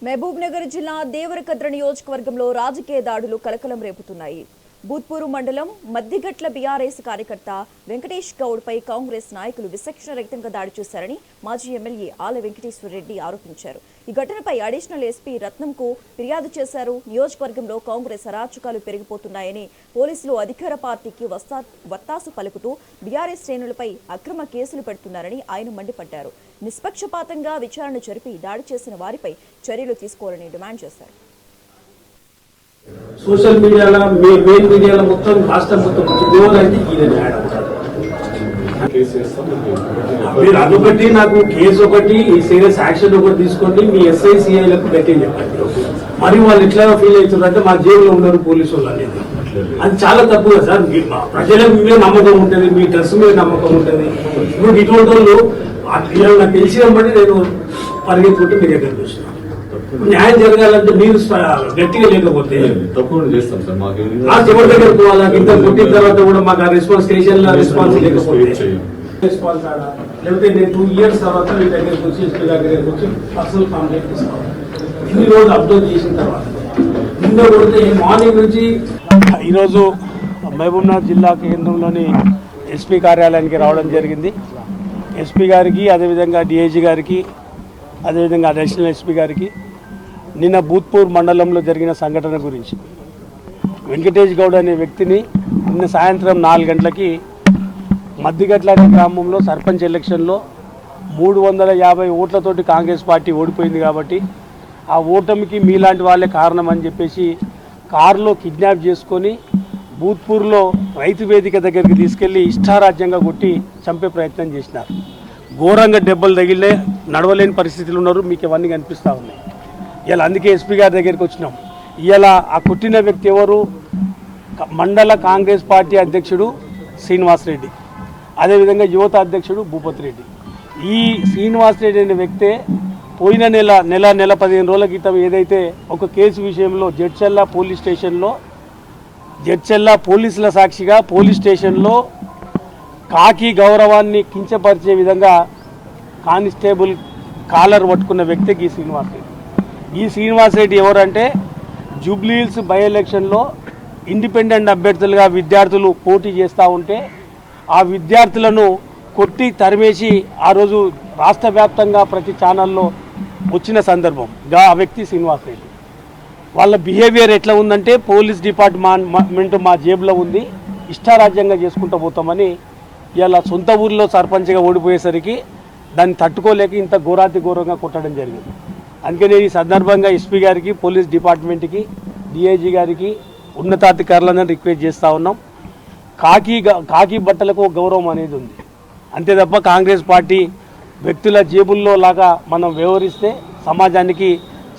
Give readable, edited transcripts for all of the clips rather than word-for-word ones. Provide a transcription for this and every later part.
మహబూబ్నగర్ జిల్లా దేవరకద్ర నియోజకవర్గంలో రాజకీయ దాడులు కలకలం రేపుతున్నాయి. బూత్పూరు మండలం మద్దిగట్ల బీఆర్ఎస్ కార్యకర్త వెంకటేష్ గౌడ్ పై కాంగ్రెస్ నాయకులు విచక్షణరహితంగా దాడి చేశారని మాజీ ఎమ్మెల్యే ఆల వెంకటేశ్వర రెడ్డి ఆరోపించారు. ఈ ఘటనపై అడిషనల్ ఎస్పీ రత్నంకు ఫిర్యాదు చేశారు. నియోజకవర్గంలో కాంగ్రెస్ అరాచకాలు పెరిగిపోతున్నాయని పోలీసులు అధికార పార్టీకి వత్తాసు పలుకుతూ బీఆర్ఎస్ శ్రేణులపై అక్రమ కేసులు పెడుతున్నారని ఆయన మండిపడ్డారు. నిష్పక్షపాతంగా విచారణ జరిపి దాడి చేసిన వారిపై చర్యలు తీసుకోవాలని డిమాండ్ చేశారు. సోషల్ మీడియాలో మెయిన్ మీడియాలో మొత్తం రాష్ట్రం మొత్తం మీరు అదొకటి నాకు కేసు ఒకటి సీరియస్ యాక్షన్ ఒకటి తీసుకోండి, మీ ఎస్ఐసిఐలకు గట్టి చెప్పండి. మరి వాళ్ళు ఎట్లా ఫీల్ అవుతున్నారంటే మా జైల్లో ఉన్నారు పోలీసు వాళ్ళు అనేది, అది చాలా తప్పు కదా సార్. ప్రజలకు మీద నమ్మకం ఉంటుంది, మీ డ్రెస్ మీద నమ్మకం ఉంటుంది. ఇప్పుడు ఇటువంటి వాళ్ళు నాకు తెలిసినప్పటి నేను పరిగెత్తుకుంటే మీ దగ్గర చూస్తున్నాను. న్యాయం జరగాలంటే మీరు గట్టిగా లేకపోతే ఎవరి దగ్గర పోవాలా? ఇంత కొట్టిన తర్వాత కూడా మాకు ఆ రెస్పాన్స్ స్టేషన్ లో రెస్పాన్స్ లేకపోతే రెస్పాన్స్ లేకపోతే నేను 2 years తర్వాత మీ దగ్గరకు వచ్చి ఎస్పీ దగ్గరకు వచ్చి పర్సనల్ కంప్లైంట్ తీసుకోవాలి. ఇన్ని రోజులు అప్లోడ్ చేసిన తర్వాత నిన్న కొడితే మార్నింగ్ నుంచి ఈరోజు మహబూబ్నగర్ జిల్లా కేంద్రంలోని ఎస్పీ కార్యాలయానికి రావడం జరిగింది. ఎస్పీ గారికి, అదేవిధంగా డిఐజీ గారికి, అదేవిధంగా అడిషనల్ ఎస్పీ గారికి నిన్న బూత్పూర్ మండలంలో జరిగిన సంఘటన గురించి వెంకటేష్ గౌడ్ అనే వ్యక్తిని నిన్న సాయంత్రం 4 గంటలకి మద్దిగట్ల అనే గ్రామంలో సర్పంచ్ ఎలక్షన్లో 350 ఓట్లతోటి కాంగ్రెస్ పార్టీ ఓడిపోయింది కాబట్టి ఆ ఓటమికి మీలాంటి వాళ్ళే కారణం అని చెప్పేసి కారులో కిడ్నాప్ చేసుకొని బూత్పూర్లో రైతు వేదిక దగ్గరికి తీసుకెళ్లి ఇష్టారాజ్యంగా కొట్టి చంపే ప్రయత్నం చేసినారు. ఘోరంగా దెబ్బలు తగిలే నడవలేని పరిస్థితులు ఉన్నారు. మీకు ఇవన్నీ కనిపిస్తూ ఉన్నాయి. ఇలా అందుకే ఎస్పీ గారి దగ్గరికి వచ్చినాం. ఇలా ఆ కొట్టిన వ్యక్తి ఎవరు? మండల కాంగ్రెస్ పార్టీ అధ్యక్షుడు శ్రీనివాస్ రెడ్డి, అదేవిధంగా యువత అధ్యక్షుడు భూపతి రెడ్డి. ఈ శ్రీనివాస్ రెడ్డి అనే వ్యక్తే పోయిన నెల 15 రోజుల క్రితం ఏదైతే ఒక కేసు విషయంలో జడ్చెల్ల పోలీసుల సాక్షిగా పోలీస్ స్టేషన్లో కాకి గౌరవాన్ని కించపరిచే విధంగా కానిస్టేబుల్ కాలర్ పట్టుకున్న వ్యక్తికి ఈ శ్రీనివాస్ రెడ్డి ఎవరంటే జూబ్లీహిల్స్ బై ఎలక్షన్లో ఇండిపెండెంట్ అభ్యర్థులుగా విద్యార్థులు పోటీ చేస్తూ ఉంటే ఆ విద్యార్థులను కొట్టి తరిమేసి ఆ రోజు రాష్ట్ర వ్యాప్తంగా ప్రతి ఛానల్లో వచ్చిన సందర్భం ఆ వ్యక్తి శ్రీనివాస్ రెడ్డి. వాళ్ళ బిహేవియర్ ఎట్లా ఉందంటే పోలీస్ డిపార్ట్మెంట్ మా జేబులో ఉంది, ఇష్టారాజ్యంగా చేసుకుంటూ పోతామని ఇలా సొంత ఊరిలో సర్పంచ్గా ఓడిపోయేసరికి దాన్ని తట్టుకోలేక ఇంత ఘోరంగా కొట్టడం జరిగింది. అందుకనే ఈ సందర్భంగా ఎస్పీ గారికి, పోలీస్ డిపార్ట్మెంట్కి, డిఐజీ గారికి, ఉన్నతాధికారులను రిక్వెస్ట్ చేస్తూ ఉన్నాం. కాకి బట్టలకు గౌరవం అనేది ఉంది, అంతే తప్ప కాంగ్రెస్ పార్టీ వ్యక్తుల జేబుల్లో లాగా మనం వ్యవహరిస్తే సమాజానికి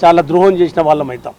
చాలా ద్రోహం చేసిన వాళ్ళం అవుతాం.